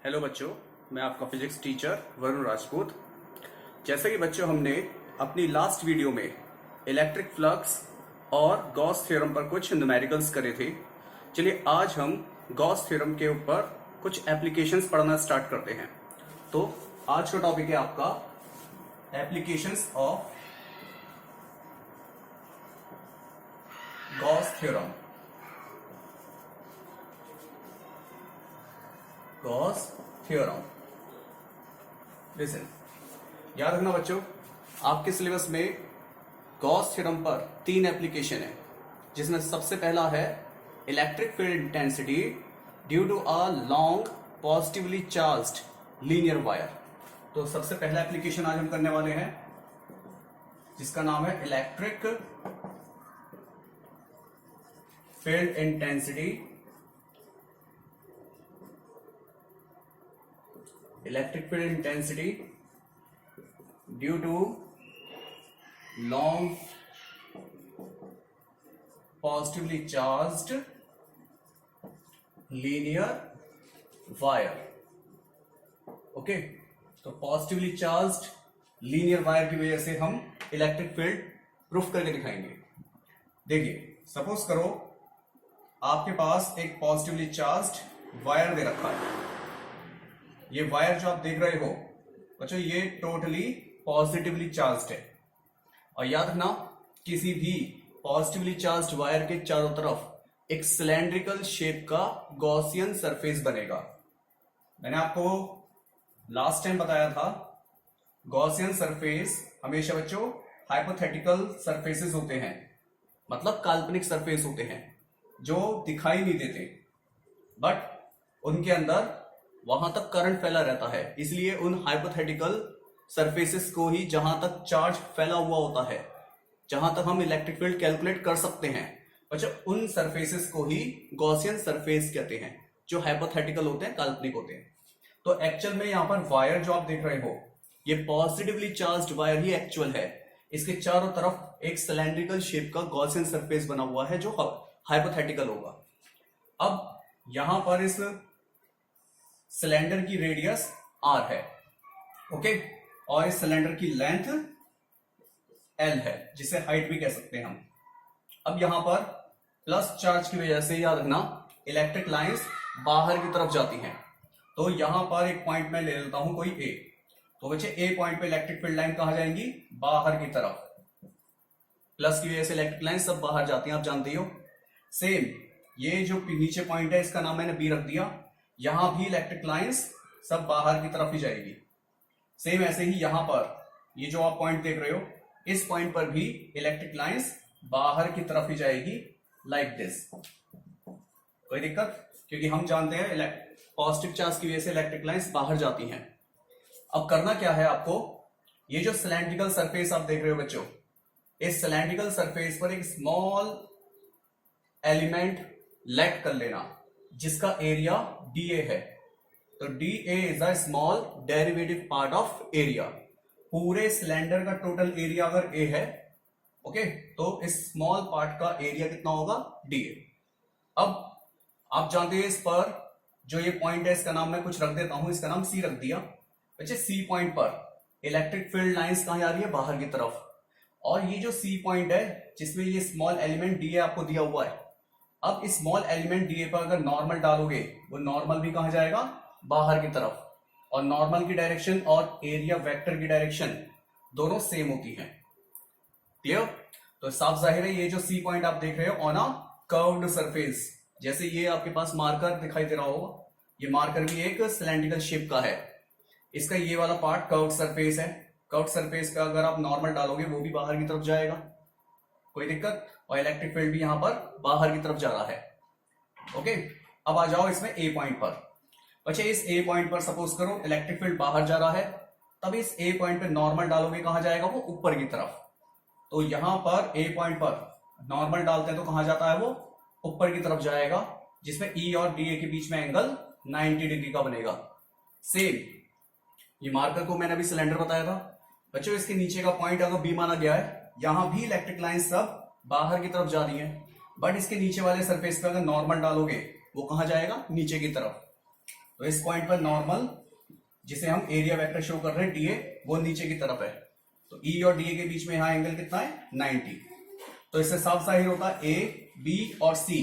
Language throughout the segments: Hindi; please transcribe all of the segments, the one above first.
हेलो बच्चों, मैं आपका फिजिक्स टीचर वरुण राजपूत। जैसे कि बच्चों हमने अपनी लास्ट वीडियो में इलेक्ट्रिक फ्लक्स और गॉस थ्योरम पर कुछ न्यूमेरिकल्स करे थे। चलिए आज हम गॉस थ्योरम के ऊपर कुछ एप्लीकेशंस पढ़ना स्टार्ट करते हैं। तो आज का टॉपिक है आपका applications of Gauss theorem. Gauss theorem, listen, याद रखना बच्चों, आपके सिलेबस में गॉस थ्योरम पर 3 एप्लीकेशन है, जिसमें सबसे पहला है electric field intensity due to a long positively charged linear wire. तो सबसे पहला एप्लीकेशन आज हम करने वाले हैं, जिसका नाम है electric field intensity due to long positively charged linear wire। Okay, तो पॉजिटिवली चार्ज्ड लीनियर वायर की वजह से हम इलेक्ट्रिक फील्ड प्रूफ करके दिखाएंगे। देखिए, सपोज करो आपके पास एक पॉजिटिवली चार्ज्ड वायर दे रखा है। ये वायर जो आप देख रहे हो बच्चों, ये टोटली पॉजिटिवली चार्ज्ड है। और याद रखना, किसी भी पॉजिटिवली चार्ज्ड वायर के चारों तरफ एक सिलेंड्रिकल शेप का गॉसियन सरफेस बनेगा। मैंने आपको लास्ट टाइम बताया था, गॉसियन सरफेस हमेशा बच्चों हाइपोथेटिकल सरफेसेस होते हैं, मतलब काल्पनिक सरफेस होते हैं जो दिखाई नहीं देते, बट उनके अंदर वहां तक करंट फैला रहता है। इसलिए उन हाइपोथेटिकल सरफेसेस को ही, जहां तक चार्ज फैला हुआ होता है, जहां तक हम इलेक्ट्रिक फील्ड कैलकुलेट कर सकते हैं बच्चों, उन सरफेसेस को ही गॉसियन सरफेस कहते हैं, जो हाइपोथेटिकल होते हैं, काल्पनिक होते हैं। तो एक्चुअल में यहां पर वायर जो आप देख रहे हो, ये पॉजिटिवली चार्ज्ड वायर ही एक्चुअल है। इसके चारों तरफ एक सिलेंड्रिकल शेप का गॉसियन सरफेस बना हुआ है, जो हाइपोथेटिकल होगा। अब यहां पर इस सिलेंडर की रेडियस r है, ओके, और इस सिलेंडर की लेंथ l है, जिसे हाइट भी कह सकते हैं हम। अब यहां पर प्लस चार्ज की वजह से, याद रखना, इलेक्ट्रिक लाइंस बाहर की तरफ जाती हैं। तो यहां पर एक पॉइंट मैं ले लेता हूं, कोई a। तो बच्चे a पॉइंट पे इलेक्ट्रिक फील्ड लाइन कहां जाएंगी? बाहर की तरफ। प्लस की वजह से इलेक्ट्रिक लाइन सब बाहर जाती हैं, आप जानते हो। सेम ये जो नीचे पॉइंट है, इसका नाम मैंने b रख दिया। यहां भी इलेक्ट्रिक लाइंस सब बाहर की तरफ ही जाएगी। सेम ऐसे ही यहां पर, ये जो आप पॉइंट देख रहे हो, इस पॉइंट पर भी इलेक्ट्रिक लाइंस बाहर की तरफ ही जाएगी, लाइक दिस। कोई दिक्कत? क्योंकि हम जानते हैं पॉजिटिव चार्ज की वजह से इलेक्ट्रिक लाइंस बाहर जाती हैं। अब करना क्या है आपको, ये जो सिलेंड्रिकल सरफेस आप देख रहे हो बच्चों, इस सिलेंड्रिकल सरफेस पर एक स्मॉल एलिमेंट लेट कर लेना, जिसका एरिया dA है। तो dA is a small derivative part of area. पूरे सिलेंडर का टोटल एरिया अगर A है, ओके, तो इस स्मॉल पार्ट का एरिया कितना होगा? dA। अब आप जानते हैं, इस पर जो ये पॉइंट है, इसका नाम मैं कुछ रख देता हूं, इसका नाम C रख दिया। बच्चे, C पॉइंट पर इलेक्ट्रिक फील्ड लाइंस कहां जा रही है? बाहर की तरफ। और ये जो C पॉइंट है, जिसमें ये स्मॉल एलिमेंट dA आपको दिया हुआ है, अब इस स्मॉल एलिमेंट dA पर अगर नॉर्मल डालोगे, वो नॉर्मल भी कहां जाएगा? बाहर की तरफ। और नॉर्मल की डायरेक्शन और एरिया वेक्टर की डायरेक्शन दोनों सेम होती हैं। क्लियर? तो साफ जाहिर है, ये जो C पॉइंट आप देख रहे हो ऑन अ कर्व्ड सरफेस, जैसे ये आपके पास मार्कर दिखाई दे रहा होगा, ये मार्कर भी एक सिलेंड्रिकल शेप का है। इसका ये वाला पार्ट कर्व्ड सरफेस है। कर्व्ड सरफेस का अगर आप नॉर्मल डालोगे, वो भी बाहर की तरफ जाएगा। कोई दिक्कत? और इलेक्ट्रिक फील्ड भी यहां पर बाहर की तरफ जा रहा है। ओके, अब आ जाओ इसमें A पॉइंट पर। बच्चे, इस A पॉइंट पर सपोज करो इलेक्ट्रिक फील्ड बाहर जा रहा है, तब इस A पॉइंट पे नॉर्मल डालोगे, कहां जाएगा? वो ऊपर की तरफ। तो यहां पर A पॉइंट पर नॉर्मल डालते हैं तो कहां जाता है? वो ऊपर की तरफ जाएगा, जिसमें E और DA के बीच में एंगल 90 डिग्री का बनेगा। सेम ये मार्कर को मैंने अभी सिलेंडर बताया था बच्चों, इसके नीचे का पॉइंट अगर B माना गया है, यहां भी इलेक्ट्रिक लाइन सब बाहर की तरफ जा रही है, बट इसके नीचे वाले सरफेस पे अगर नॉर्मल डालोगे, वो कहां जाएगा? नीचे की तरफ। तो इस पॉइंट पर नॉर्मल जिसे हम एरिया वेक्टर शो कर रहे हैं डीए, वो नीचे की तरफ है। तो ई और डीए के बीच में यहां एंगल कितना है 90। तो इससे साफ जाहिर होता है ए, बी और सी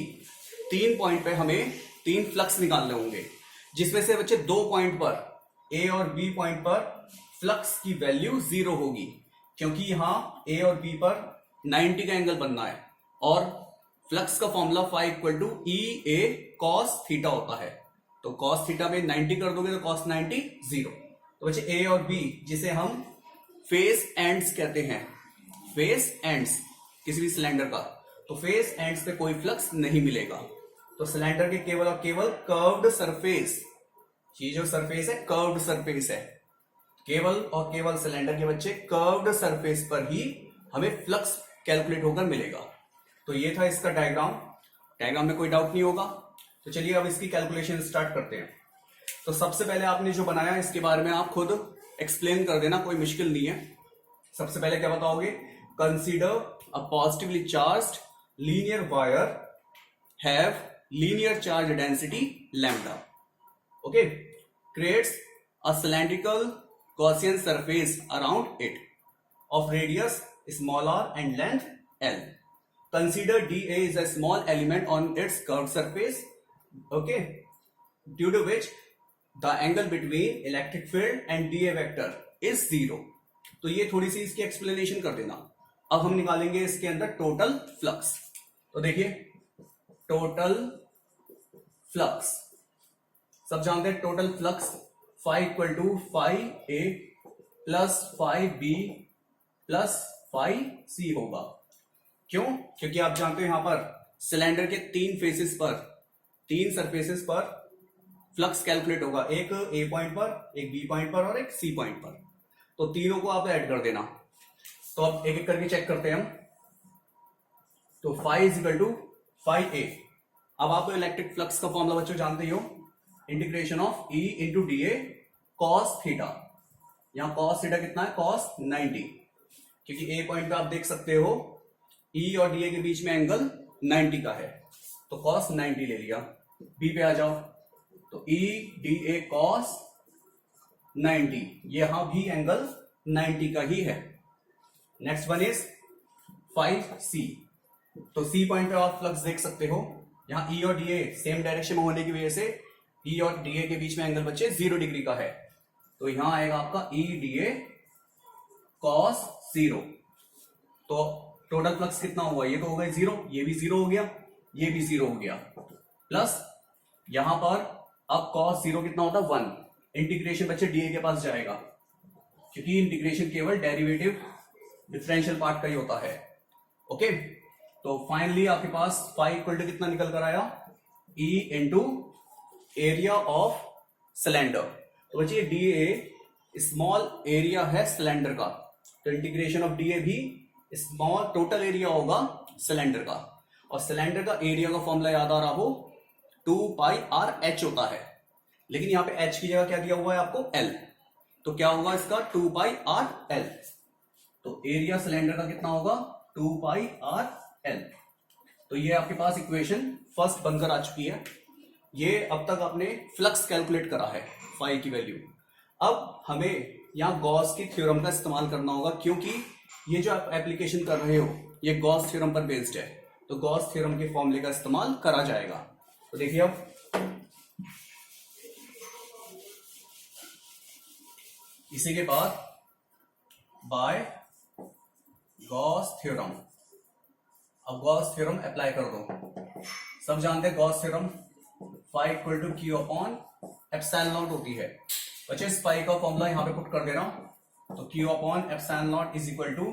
3 पॉइंट पे हमें 3 फ्लक्स निकालने होंगे, जिसमें से बच्चे 2 पॉइंट पर ए और बी पॉइंट पर फ्लक्स की वैल्यू 0 होगी, क्योंकि यहां ए और बी पर 90 का एंगल बनना है और फ्लक्स का formula phi equal to E A cos theta होता है। तो कॉस थीटा में 90 कर दोगे तो कॉस 90 0। तो बच्चे ए और बी जिसे हम फेस एंड्स कहते हैं, फेस एंड्स किसी भी सिलेंडर का, तो फेस एंड्स पे कोई फ्लक्स नहीं मिलेगा। तो सिलेंडर के केवल और केवल कर्व्ड सरफेस, ये जो सरफेस है कर्व्ड सरफेस है, केवल और केवल सिलेंडर के बच्चे कर्व्ड सरफेस पर ही हमें फ्लक्स कैलकुलेट होकर मिलेगा। तो ये था इसका डायग्राम में कोई डाउट नहीं होगा। तो चलिए अब इसकी कैलकुलेशन स्टार्ट करते हैं। तो सबसे पहले आपने जो बनाया इसके बारे में आप खुद एक्सप्लेन कर देना, कोई मुश्किल नहीं है। सबसे पहले क्या बताओगे, consider a positively charged linear wire have linear charge density lambda, okay, creates a cylindrical Gaussian surface around it of radius small r and length L. Consider dA is a small element on its curved surface, okay, due to which the angle between electric field and dA vector is 0. तो ये थोड़ी सी इसकी एक्सप्लेनेशन कर देना। अब हम निकालेंगे इसके अंदर टोटल फ्लक्स। तो देखिए टोटल फ्लक्स सब जानते हैं, total flux phi equal to phi A plus phi B plus phi C होगा। क्यों? क्योंकि आप जानते हो यहां पर सिलेंडर के 3 फेसेस पर, 3 सरफेसेस पर फ्लक्स कैलकुलेट होगा, एक ए पॉइंट पर, एक बी पॉइंट पर और एक सी पॉइंट पर। तो तीनों को आप ऐड कर देना। तो अब एक एक करके चेक करते हैं हम। तो phi is equal to phi A. अब आप इलेक्ट्रिक फ्लक्स का फॉर्मूला बच्चों जानते ही हो, integration of E into D A cos theta. यहां कॉस थीटा कितना है, कॉस 90, क्योंकि ए पॉइंट पे आप देख सकते हो ई और डी ए के बीच में एंगल 90 का है, तो कॉस 90 ले लिया। बी पे आ जाओ, तो ई डी ए कॉस 90, यहां भी एंगल 90 का ही है। Next one is 5C। तो सी पॉइंट पे आप फ्लक्स देख सकते हो, यहां ई और डी ए सेम डायरेक्शन में होने की वजह से ई और डी ए के बीच में एंगल बच्चे 0 डिग्री का है। तो यहां आएगा आपका ई डी ए कॉस 0। तो टोटल फ्लक्स कितना हुआ, ये तो हो गया 0, ये भी 0 हो गया, ये भी 0 हो गया, प्लस यहां पर अब कॉस 0 कितना होता है 1। इंटीग्रेशन बच्चे डीए के पास जाएगा, क्योंकि इंटीग्रेशन केवल डेरिवेटिव डिफरेंशियल पार्ट का ही होता है, ओके। तो फाइनली आपके पास फाई इक्वल टू कितना निकल कर आया, E into area of cylinder. तो बच्चे डीए स्मॉल एरिया है सिलेंडर का, तो इंटीग्रेशन ऑफ डीए भी स्मॉल टोटल एरिया होगा सिलेंडर का, और सिलेंडर का एरिया का फॉर्मूला याद आ रहा हो 2 पाई आर एच होता है, लेकिन यहां पे एच की जगह क्या दिया हुआ है आपको एल, तो क्या होगा इसका 2 पाई आर एल। तो एरिया सिलेंडर का कितना होगा 2 पाई आर एल। तो ये आपके पास इक्वेशन फर्स्ट बनकर आ चुकी है। ये अब तक आपने फ्लक्स कैलकुलेट करा है फाई की वैल्यू। अब हमें यहां गॉस की थ्योरम का इस्तेमाल करना होगा, क्योंकि ये जो आप एप्लीकेशन कर रहे हो ये गॉस थ्योरम पर बेस्ड है, तो गॉस थ्योरम के फॉर्मूले का इस्तेमाल करा जाएगा। तो देखिए अब इसी के बाद बाय गॉस थ्योरम, अब गॉस थ्योरम अप्लाई कर दो। सब जानते हैं Gauss theorem phi equal to Q upon epsilon naught होती है। बच्चे इस फाई का फॉर्मूला यहां पे पुट कर देना, तो Q upon epsilon naught is equal to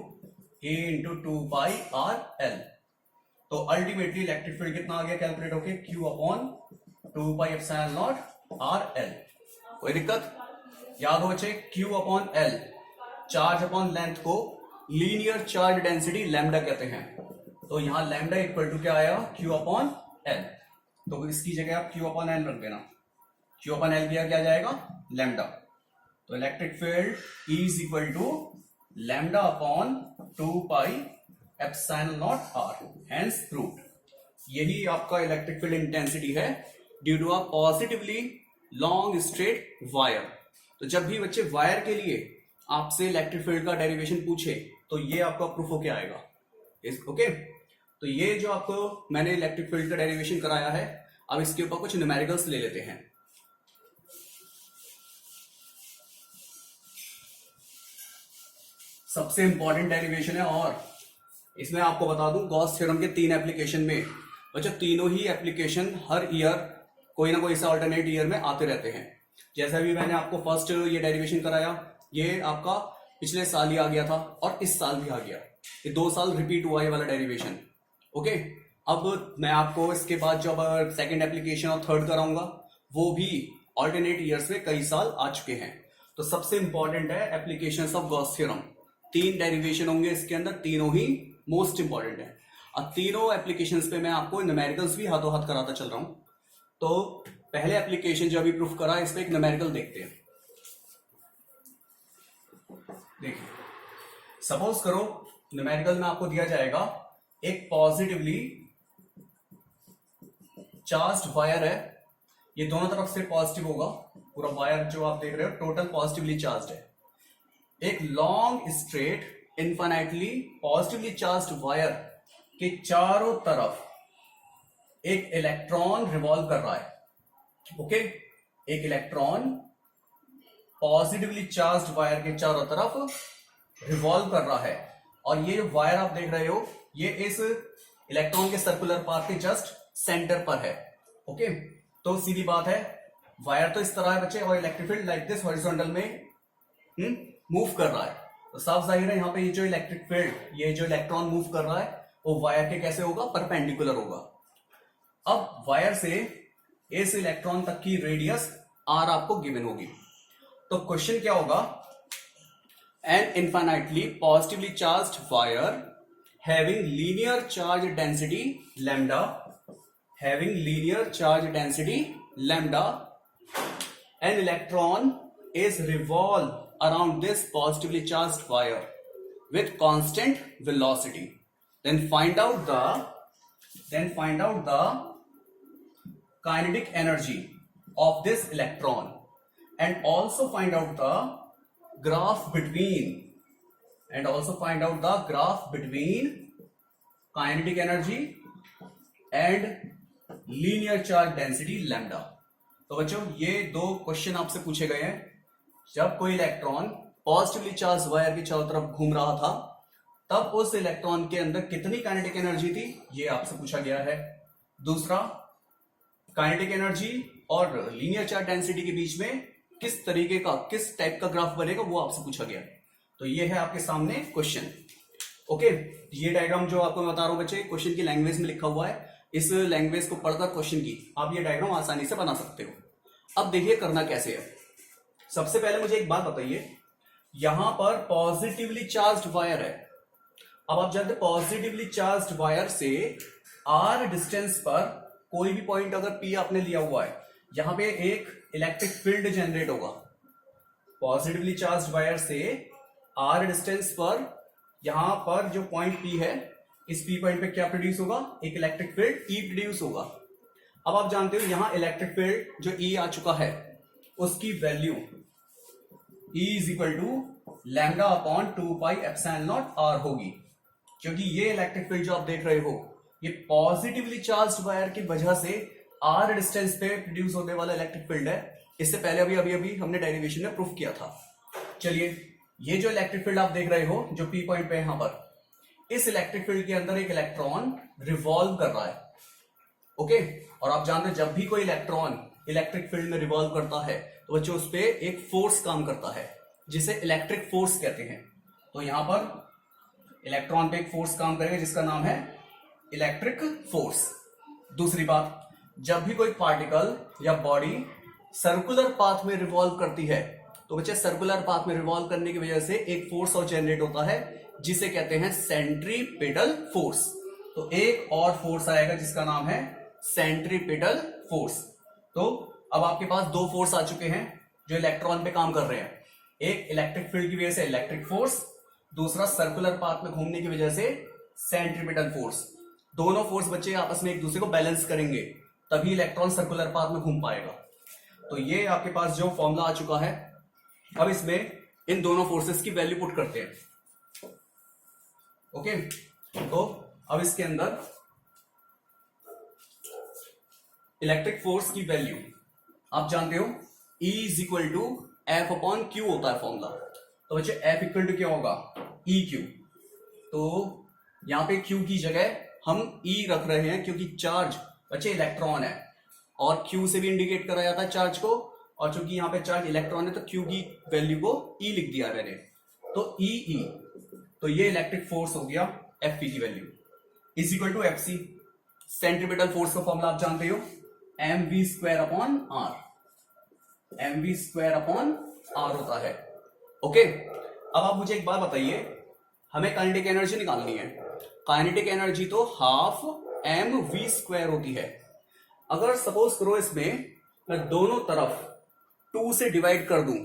A into 2 pi R L. तो अल्टीमेटली इलेक्ट्रिक फील्ड कितना आ गया कैलकुलेट होके, Q upon 2 pi epsilon naught R L. कोई दिक्कत? याद हो बच्चे, Q upon L charge upon length को लीनियर चार्ज डेंसिटी लैम्डा कहते हैं। तो यहां लैम्डा इक्वल टू क्या आया, क्यू अपॉन एल। तो इसकी जगह आप क्यू अपॉन एल रख देना, क्यू अपॉन एल किया क्या जाएगा लैम्डा। तो electric field is equal to lambda upon 2 pi epsilon naught R, hence proved. यही आपका इलेक्ट्रिक फील्ड इंटेंसिटी है due to a positively long straight wire. तो जब भी बच्चे वायर के लिए आपसे इलेक्ट्रिक फील्ड का डेरिवेशन पूछे तो ये आपका प्रूफ होके आएगा। ओके, तो ये जो आपको मैंने इलेक्ट्रिक फील्ड का डेरिवेशन कराया है, अब इसके ऊपर कुछ न्यूमेरिकल्स ले लेते हैं। सबसे इंपॉर्टेंट डेरिवेशन है, और इसमें आपको बता दूं गॉस थ्योरम के 3 एप्लीकेशन में बच्चों तीनों ही एप्लीकेशन हर ईयर कोई ना कोई सा अल्टरनेट ईयर में आते रहते हैं। जैसा भी मैंने आपको फर्स्ट ये डेरिवेशन कराया, ये आपका पिछले साल ही आ गया था और इस साल भी आ गया, ये 2 साल रिपीट हुआ ये वाला डेरिवेशन। ओके, अब मैं आपको इसके बाद जब सेकंड एप्लीकेशन और थर्ड कराऊंगा वो भी ऑल्टरनेट ईयर्स में कई साल आ चुके हैं। तो सबसे इंपॉर्टेंट है applications of Gauss theorem. 3 derivation होंगे इसके अंदर, तीनों ही मोस्ट इंपॉर्टेंट है। अब तीनों एप्लीकेशंस पे मैं आपको न्यूमेरिकल्स भी हाथों हाथ कराता चल रहा हूं। तो पहले एप्लीकेशन जो अभी प्रूफ करा, इस पे एक न्यूमेरिकल देखते हैं। देखिए, सपोज करो न्यूमेरिकल में आपको दिया जाएगा एक पॉजिटिवली चार्ज्ड वायर है, ये दोनों तरफ से पॉजिटिव होगा, पूरा वायर जो आप देख रहे हो टोटल पॉजिटिवली चार्ज्ड है। एक long straight infinitely positively charged wire के चारों तरफ एक इलेक्ट्रॉन रिवॉल्व कर रहा है। ओके, एक इलेक्ट्रॉन पॉजिटिवली चार्ज्ड वायर के चारों तरफ रिवॉल्व कर रहा है, और ये जो वायर आप देख रहे हो ये इस इलेक्ट्रॉन के सर्कुलर पाथ के जस्ट सेंटर पर है। ओके, तो सीधी बात है, वायर तो इस तरह है बच्चे, और electric field like this horizontal में मूव कर रहा है। तो साफ जाहिर है यहाँ पे ये जो इलेक्ट्रिक फील्ड, ये जो इलेक्ट्रॉन मूव कर रहा है वो वायर के कैसे होगा, परपेंडिकुलर होगा। अब वायर से इस इलेक्ट्रॉन तक की रेडियस r आपको गिवन होगी। तो क्वेश्चन क्या होगा, an infinitely positively charged wire having linear charge density lambda, having linear charge density lambda, an electron is revolved around this positively charged wire with constant velocity. Then find out the kinetic energy of this electron, and also find out the graph between kinetic energy and linear charge density lambda. तो बच्चों ये 2 क्वेश्चन आपसे पूछे गए हैं। जब कोई इलेक्ट्रॉन पॉजिटिवली चार्ज वायर की चारों तरफ घूम रहा था तब उस इलेक्ट्रॉन के अंदर कितनी काइनेटिक एनर्जी थी, ये आपसे पूछा गया है। दूसरा, काइनेटिक एनर्जी और लीनियर चार्ज डेंसिटी के बीच में किस टाइप का ग्राफ बनेगा वो आपसे पूछा गया। तो ये है आपके सामने क्वेश्चन। ओके, ये डायग्राम जो आपको बता रहा हूं बच्चे, क्वेश्चन की लैंग्वेज में लिखा हुआ है, इस लैंग्वेज को पढ़कर क्वेश्चन की आप ये डायग्राम आसानी से बना सकते हो। अब देखिए करना कैसे है। सबसे पहले मुझे एक बात बताइए, यहां पर पॉजिटिवली चार्ज्ड वायर है। अब आप जब पॉजिटिवली चार्ज्ड वायर से r डिस्टेंस पर कोई भी पॉइंट अगर P आपने लिया हुआ है, यहां पे एक इलेक्ट्रिक फील्ड जनरेट होगा। पॉजिटिवली चार्ज्ड वायर से r डिस्टेंस पर यहां पर जो पॉइंट P है, इस P पॉइंट पे क्या प्रोड्यूस होगा, एक इलेक्ट्रिक फील्ड E प्रोड्यूस होगा। अब आप जानते हो यहां इलेक्ट्रिक फील्ड जो E आ चुका है उसकी value E is equal to lambda upon 2 pi epsilon naught r होगी, क्योंकि ये इलेक्ट्रिक फील्ड जो आप देख रहे हो ये पॉजिटिवली चार्ज्ड वायर की वजह से r डिस्टेंस पे प्रोड्यूस होने वाला इलेक्ट्रिक फील्ड है। इससे पहले अभी हमने डेरिवेशन में प्रूफ किया था। चलिए, ये जो इलेक्ट्रिक फील्ड आप देख रहे हो जो P पॉइंट पे है, यहां पर इस इलेक्ट्रिक फील्ड के अंदर एक इलेक्ट्रॉन रिवॉल्व कर रहा है। ओके, और आप जानते हैं जब भी कोई इलेक्ट्रॉन इलेक्ट्रिक फील्ड में रिवॉल्व करता है तो बच्चों उस पर एक फोर्स काम करता है जिसे इलेक्ट्रिक फोर्स कहते हैं। तो यहां पर इलेक्ट्रॉन पे एक फोर्स काम करेगा जिसका नाम है इलेक्ट्रिक फोर्स। दूसरी बात, जब भी कोई पार्टिकल या बॉडी सर्कुलर पाथ में रिवॉल्व करती है तो बच्चे सर्कुलर पाथ में रिवॉल्व करने की वजह से एक फोर्स और जनरेट होता है जिसे कहते हैं सेंट्रीपिटल फोर्स। तो एक और फोर्स आएगा जिसका नाम है सेंट्रीपिटल फोर्स। तो अब आपके पास 2 फोर्स आ चुके हैं जो इलेक्ट्रॉन पे काम कर रहे हैं। एक इलेक्ट्रिक फील्ड की वजह से इलेक्ट्रिक फोर्स, दूसरा सर्कुलर पाथ में घूमने की वजह से सेंट्रीपिटल फोर्स। दोनों फोर्स बच्चे आपस में एक दूसरे को बैलेंस करेंगे तभी इलेक्ट्रॉन सर्कुलर पाथ में घूम पाएगा। तो ये आपके पास जो फॉर्मूला आ चुका है, अब इसमें इन दोनों फोर्सेस की वैल्यू पुट करते हैं। ओके, तो अब इसके अंदर इलेक्ट्रिक फोर्स की वैल्यू आप जानते हो E is equal to F upon Q होता है फॉर्मूला। तो बच्चे एफ इक्वल टू क्या होगा, ई क्यू। तो यहां पे क्यू की जगह हम E रख रहे हैं क्योंकि चार्ज बच्चे इलेक्ट्रॉन है और क्यू से भी इंडिकेट करा जाता है चार्ज को, और चूंकि यहाँ पे चार्ज इलेक्ट्रॉन है तो क्यू की वैल्यू को E लिख दिया मैंने, तो E। तो ये इलेक्ट्रिक फोर्स हो गया, एफ पी की value is equal to F C. Centripetal force का फॉर्मूला आप जानते हो, M V square upon R, M V square upon R होता है। ओके, अब आप मुझे एक बात बताइए, हमें काइनेटिक एनर्जी निकालनी है। काइनेटिक एनर्जी तो हाफ एम वी स्क्वायर होती है। अगर सपोज करो इसमें मैं दोनों तरफ 2 से डिवाइड कर दूं,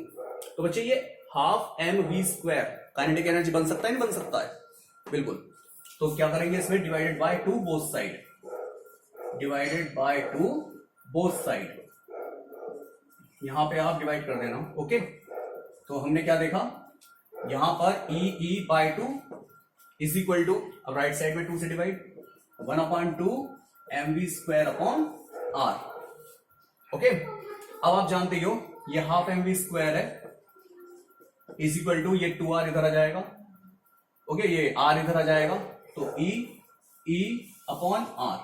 तो बच्चे ये half M V square kinetic energy बन सकता है, नहीं बन सकता है? बिल्कुल। तो क्या करेंगे इसमें, divided by 2 both side, divided by 2 both side, यहां पे आप डिवाइड कर देना। ओके, तो हमने क्या देखा, यहां पर E by 2 is equal to, अब राइट साइड में 2 से divide, 1/2 M V square upon R. Okay, अब आप जानते हो ये हाफ एम वी स्क्वायर है इज इक्वल टू, ये 2r इधर आ जाएगा। ओके, ये r इधर आ जाएगा, तो ई अपॉन आर।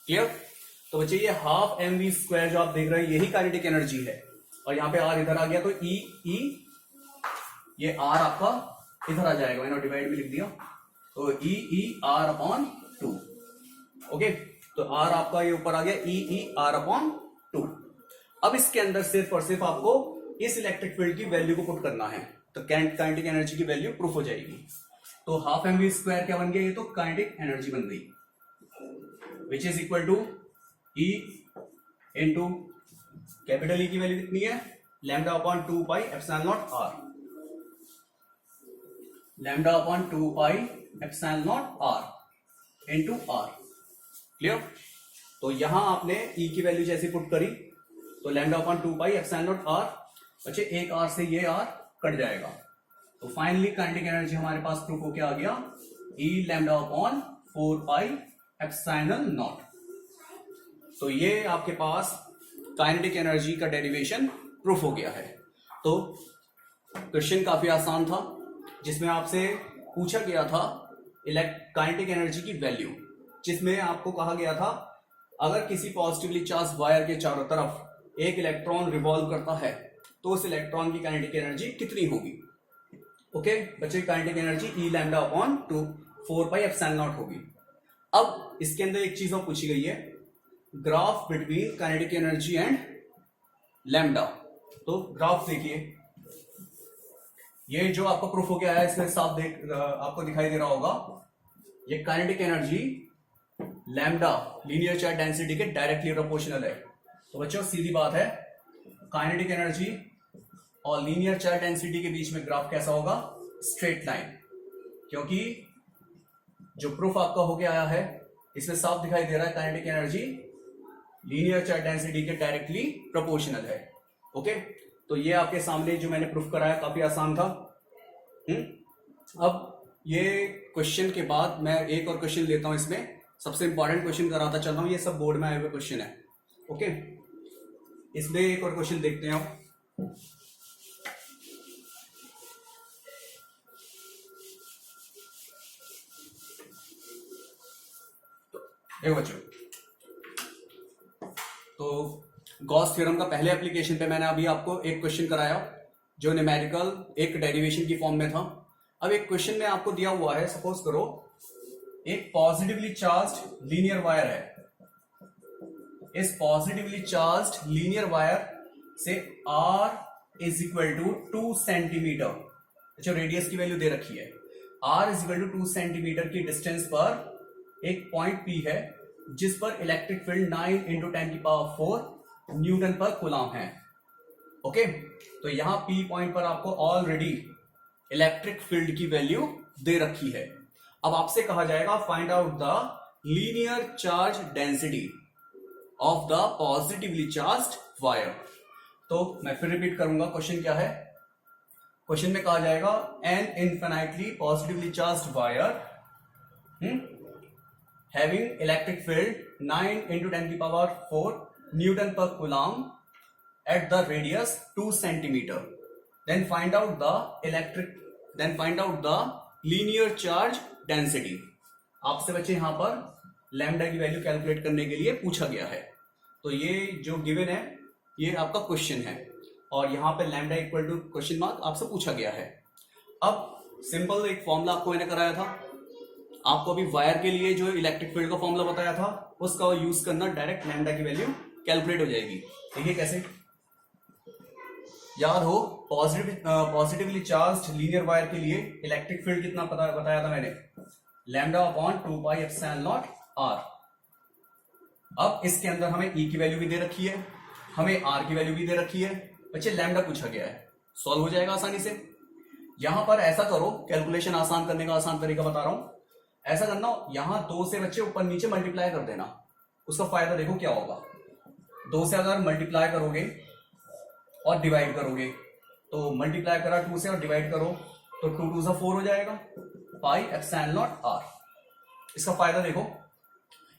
क्लियर? तो बच्चे ये हाफ एम वी स्क्वायर जो आप देख रहे हैं यही काइनेटिक एनर्जी है, और यहां पे r इधर आ गया तो ई ये r आपका इधर आ जाएगा, मैंने डिवाइड भी लिख दिया, तो ई r अपॉन 2। ओके, तो r आपका ये ऊपर आ गया, ई r अपॉन 2। अब इसके अंदर सिर्फ और सिर्फ आपको इस इलेक्ट्रिक फील्ड की वैल्यू को पुट करना है, तो काइनेटिक एनर्जी की वैल्यू प्रूफ हो जाएगी। तो हाफ एम वी स्क्वायर क्या बन गया, ये तो काइनेटिक एनर्जी बन गई, which is equal to E into capital E की वैल्यू कितनी है, lambda upon 2 pi epsilon naught R, lambda upon 2 pi epsilon naught R into R। Clear? तो यहां आपने E की वैल्यू जैसे पुट करी तो lambda upon 2 pi epsilon naught R, बच्चे एक R से ये R कट जाएगा, तो फाइनली काइनेटिक एनर्जी हमारे पास प्रूफ हो क्या आ गया, E lambda upon 4 pi epsilon not. तो ये आपके पास काइनेटिक एनर्जी का डेरिवेशन प्रूफ हो गया है। तो क्वेश्चन काफी आसान था, जिसमें आपसे पूछा गया था काइनेटिक एनर्जी की वैल्यू, जिसमें आपको कहा गया था अगर किसी पॉजिटिवली चार्ज वायर के चारों तरफ एक इलेक्ट्रॉन रिवॉल्व करता है तो उस इलेक्ट्रॉन की काइनेटिक एनर्जी कितनी होगी। ओके बच्चे, kinetic energy E lambda upon 4 pi epsilon not होगी। अब इसके अंदर एक चीज और पूछी गई है, graph between kinetic energy and lambda. तो ग्राफ देखिए, ये जो आपका प्रूफ हो गया है इसमें साफ आपको दिखाई दे रहा होगा, ये kinetic energy lambda linear charge density के डायरेक्टली प्रोपोर्शनल है। तो बच्चों सीधी बात है, काइनेटिक एनर्जी और लीनियर चार्ज डेंसिटी के बीच में ग्राफ कैसा होगा, स्ट्रेट लाइन, क्योंकि जो प्रूफ आपका हो गया है इसमें साफ दिखाई दे रहा है kinetic energy linear charge density के डायरेक्टली प्रोपोर्शनल है। ओके, तो ये आपके सामने जो मैंने प्रूफ कराया काफी आसान था। अब ये क्वेश्चन के बाद मैं एक और क्वेश्चन लेता हूं, इसमें सबसे इंपॉर्टेंट क्वेश्चन कराता चल रहा हूं, ये सब बोर्ड में आए हुए क्वेश्चन है। ओके, इसमें एक और क्वेश्चन देखते हैं आप। देखो बच्चों, तो गॉस थ्योरम का पहले एप्लीकेशन पे मैंने अभी आपको एक क्वेश्चन कराया जो न्यूमेरिकल एक डेरिवेशन की फॉर्म में था। अब एक क्वेश्चन में आपको दिया हुआ है, सपोज करो एक पॉजिटिवली चार्ज्ड लीनियर वायर है, इस पॉजिटिवली चार्ज्ड लीनियर वायर से R is equal to 2 centimetre, जो रेडियस की वैल्यू दे रखी है, R is equal to 2 centimetre की डिस्टेंस पर एक पॉइंट P है जिस पर electric field 9 × 10⁴ newton per coulomb है। ओके, तो यहां P पॉइंट पर आपको ऑलरेडी इलेक्ट्रिक फील्ड की वैल्यू दे रखी है। अब आपसे कहा जाएगा find out the linear charge density. Of the positively charged wire. तो मैं फिर रिपीट करूंगा, क्वेश्चन क्या है। क्वेश्चन में कहा जाएगा an infinitely positively charged wire having electric field 9 into 10 to the power 4 Newton per coulomb at the radius 2 centimeter. Then find out the linear charge density. आपसे बच्चे यहां पर लैम्डा की वैल्यू कैलकुलेट करने के लिए पूछा गया है। तो ये जो गिवन है ये आपका क्वेश्चन है और यहां पे lambda equal to question mark आपसे पूछा गया है। अब सिंपल एक फॉर्मूला आपको मैंने कराया था, आपको अभी वायर के लिए जो इलेक्ट्रिक फील्ड का फॉर्मूला बताया था उसका यूज करना, डायरेक्ट लैम्डा की वैल्यू कैलकुलेट हो जाएगी। देखिए कैसे, याद हो पॉजिटिवली चार्ज्ड लीनियर वायर के लिए इलेक्ट्रिक फील्ड कितना बताया था मैंने, lambda upon 2 pi epsilon naught R. अब इसके अंदर हमें ई की वैल्यू भी दे रखी है, हमें आर की वैल्यू भी दे रखी है, बच्चे लैम्डा पूछा गया है, सॉल्व हो जाएगा आसानी से। यहां पर ऐसा करो, कैलकुलेशन आसान करने का आसान तरीका बता रहा हूं, ऐसा करना यहां 2 से बच्चे ऊपर नीचे मल्टीप्लाई कर देना। उसका फायदा देखो क्या होगा, 2 से अगर मल्टीप्लाई करोगे और डिवाइड करोगे तो मल्टीप्लाई करा 2 से और डिवाइड करो तो 2 2 4 हो जाएगा पाई एप्सिलॉन नॉट आर। इसका फायदा देखो,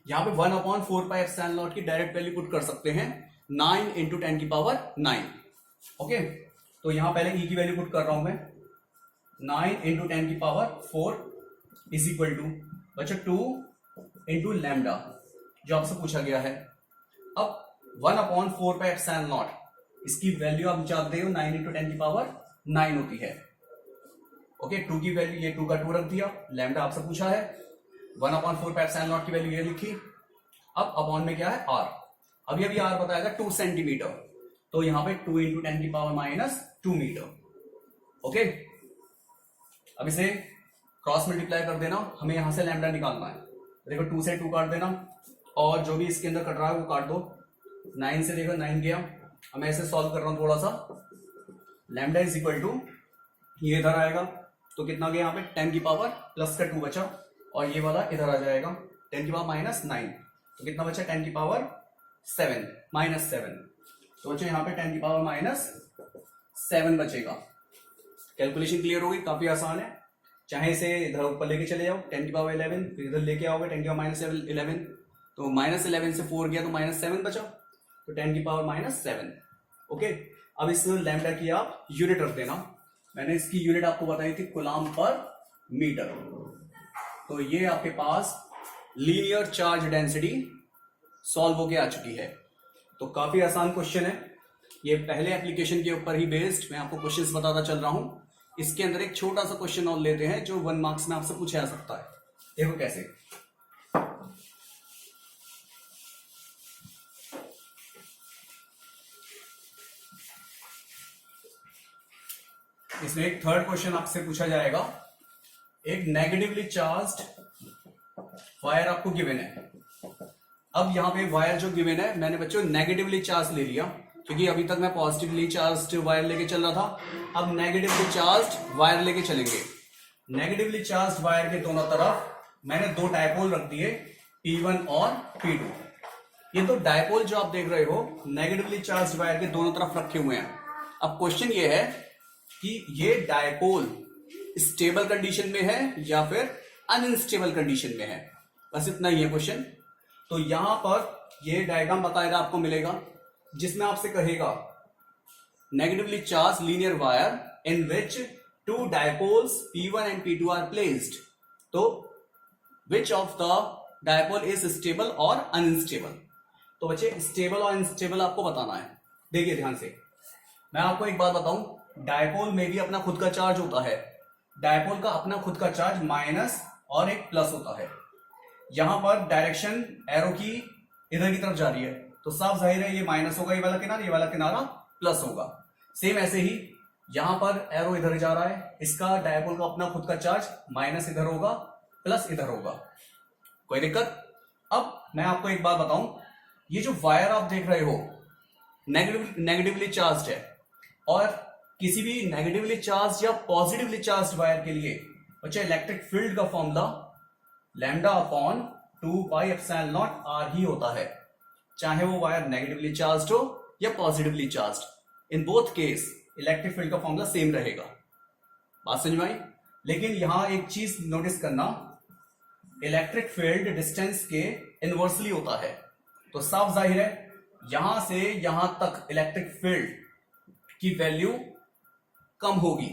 यहां पे 1 अपॉन 4 पाई एप्सिलॉन नॉट की डायरेक्ट वैल्यू पुट कर सकते हैं 9 इंटू 10 की पावर 9। ओके, तो यहां पहले ई की वैल्यू पुट कर रहा हूं मैं, 9 इंटू 10 की पावर 4 इज इक्वल टू बच्चों 2 इंटू लैम्डा जो आपसे पूछा गया है। अब 1 अपॉन 4 पाई एप्सिलॉन नॉट, इसकी वैल्यू आप जानते हो 9 इंटू 10 की पावर 9 होती है। ओके, 2 की वैल्यू ये 2 का 2 रख दिया, लैम्डा आपसे पूछा है, 1 अपॉन 4 पाई एप्सिलॉन नॉट की वैल्यू ये लिखी। अब अपॉन में क्या है आर, अभी आर बताएगा 2 सेंटीमीटर, तो यहां पे 2 इंटू 10 की पावर माइनस 2 मीटर। ओके, अब इसे क्रॉस मल्टीप्लाई कर देना, हमें यहां से लैम्डा निकालना है। देखो 2 से 2 काट देना और जो भी इसके अंदर कट रहा है वो काट दो। 9 से देखो 9 गया, अब मैं ऐसे सॉल्व कर रहा हूं थोड़ा सा। लैम्डा इज इक्वल टू ये इधर आएगा तो कितना गया यहाँ पे 10 की पावर प्लस का 2 बचा और ये वाला इधर आ जाएगा 10 की पावर माइनस 9, तो कितना बचा 10 की पावर 7 माइनस 7। तो बच्चों यहाँ पे 10 की पावर माइनस 7 बचेगा। कैलकुलेशन क्लियर होगी, काफी आसान है। चाहे इसे इधर ऊपर लेके चले जाओ 10 की पावर 11, फिर इधर लेके आओगे 10 की पावर माइनस 11, तो माइनस 11 से 4 गया तो माइनस 7 बचा, तो 10 की पावर माइनस 7। ओके, अब इस लैम्डा की आप यूनिट रख देना, मैंने इसकी यूनिट आपको बताई थी कूलम पर मीटर। तो ये आपके पास लीनियर चार्ज डेंसिटी सॉल्व होके आ चुकी है। तो काफी आसान क्वेश्चन है, ये पहले एप्लीकेशन के ऊपर ही बेस्ड मैं आपको क्वेश्चंस बताता चल रहा हूं। इसके अंदर एक छोटा सा क्वेश्चन और लेते हैं जो 1 मार्क्स में आपसे पूछा जा सकता है। देखो कैसे, इसमें एक थर्ड क्वेश्चन आपसे पूछा जाएगा। एक नेगेटिवली चार्ज्ड वायर आपको गिवन है। अब यहां पे वायर जो गिवन है, मैंने बच्चों नेगेटिवली चार्ज ले लिया क्योंकि अभी तक मैं पॉजिटिवली चार्ज्ड वायर लेके चल रहा था। अब नेगेटिवली चार्ज्ड वायर लेके चलेंगे। नेगेटिवली चार्ज्ड वायर के दोनों तरफ मैंने 2 डायपोल रख दिए, P1 और P2। ये 2 डायपोल जो आप देख रहे हो नेगेटिवली चार्ज्ड वायर के दोनों तरफ रखे हुए हैं। अब क्वेश्चन ये है कि ये डायपोल स्टेबल कंडीशन में है या फिर अनस्टेबल कंडीशन में है, बस इतना ही है क्वेश्चन। तो यहां पर ये डायग्राम बताएगा, आपको मिलेगा जिसमें आपसे कहेगा negatively charge linear wire in which 2 dipoles P1 and P2 are placed, तो which of the dipole is stable और अनस्टेबल। तो बच्चे स्टेबल और अनस्टेबल आपको बताना है। देखिए ध्यान से, मैं आपको एक बात बताऊं, डायपोल में भी अपना खुद का चार्ज होता है। डायपोल का अपना खुद का चार्ज माइनस और एक प्लस होता है। यहां पर डायरेक्शन एरो की इधर की तरफ जा रही है तो साफ जाहिर है ये माइनस होगा, ये वाला किनारा प्लस होगा। सेम ऐसे ही यहां पर एरो इधर जा रहा है, इसका डायपोल का अपना खुद का चार्ज माइनस इधर होगा प्लस इधर होगा। कोई दिक्कत? अब मैं आपको एक बात बताऊं, ये जो वायर आप देख रहे हो नेगेटिवली चार्ज है और किसी भी नेगेटिवली चार्ज या पॉजिटिवली चार्ज वायर के लिए बच्चे इलेक्ट्रिक फील्ड का formula lambda upon 2 pi epsilon naught R ही होता है। चाहे वो वायर नेगेटिवली चार्ज हो या positively charge, in both case electric field का फॉर्मूला सेम रहेगा। बात समझ में आई? लेकिन यहां एक चीज नोटिस करना, इलेक्ट्रिक फील्ड डिस्टेंस के इनवर्सली होता है, तो साफ जाहिर है यहां से यहां तक इलेक्ट्रिक फील्ड की वैल्यू कम होगी,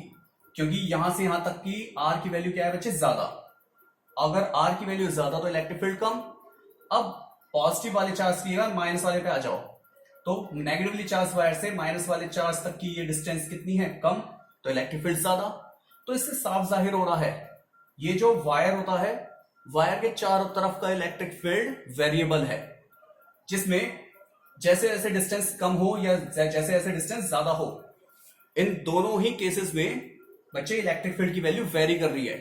क्योंकि यहां से यहां तक की आर की वैल्यू क्या है बच्चे, ज्यादा। अगर आर की वैल्यू ज्यादा तो इलेक्ट्रिक फील्ड कम। अब पॉजिटिव वाले चार्ज की जगह माइनस वाले पे आ जाओ, तो नेगेटिवली चार्ज वायर से माइनस वाले चार्ज तक की ये डिस्टेंस कितनी है, कम, तो इलेक्ट्रिक फील्ड ज्यादा। तो इससे साफ जाहिर हो रहा है ये जो वायर होता है, वायर के चारों तरफ का इलेक्ट्रिक फील्ड वेरिएबल है, जिसमें जैसे जैसे डिस्टेंस कम हो या जैसे जैसे डिस्टेंस ज्यादा हो, इन दोनों ही केसेस में बच्चे इलेक्ट्रिक फील्ड की वैल्यू वेरी कर रही है।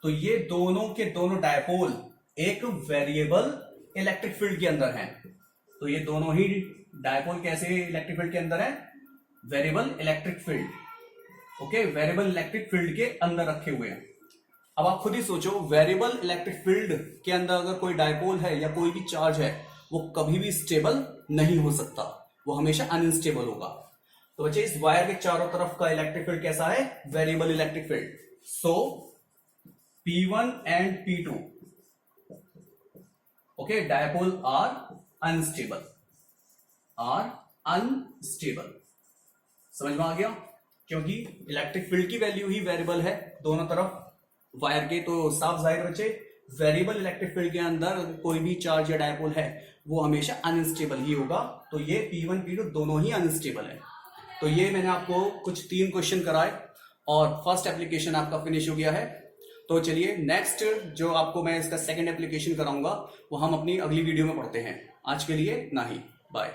तो ये दोनों के दोनों डायपोल एक वेरिएबल इलेक्ट्रिक फील्ड के अंदर हैं। तो ये दोनों ही डायपोल कैसे इलेक्ट्रिक फील्ड के अंदर है, variable electric field, okay, variable electric field के अंदर रखे हुए हैं। अब आप खुद ही सोचो, वेरिएबल इलेक्ट्रिक फील्ड के अंदर अगर कोई डायपोल है या कोई भी चार्ज है, वो कभी भी स्टेबल नहीं हो सकता, वो हमेशा अनस्टेबल होगा। तो बच्चे इस वायर के चारों तरफ का इलेक्ट्रिक फील्ड कैसा है, variable electric field. So P1 and P2, okay, dipole are unstable, समझ में आ गया? क्योंकि इलेक्ट्रिक फील्ड की वैल्यू ही वेरिएबल है दोनों तरफ वायर के, तो साफ जाहिर बच्चे वेरिएबल इलेक्ट्रिक फील्ड के अंदर कोई भी चार्ज या डायपोल है वो हमेशा अनस्टेबल ही होगा। तो ये P1 P2 दोनों ही अनस्टेबल है। तो ये मैंने आपको कुछ 3 क्वेश्चन कराए और फर्स्ट एप्लीकेशन आपका फिनिश हो गया है। तो चलिए नेक्स्ट जो आपको मैं इसका सेकंड एप्लीकेशन कराऊंगा वो हम अपनी अगली वीडियो में पढ़ते हैं। आज के लिए ना ही, बाय।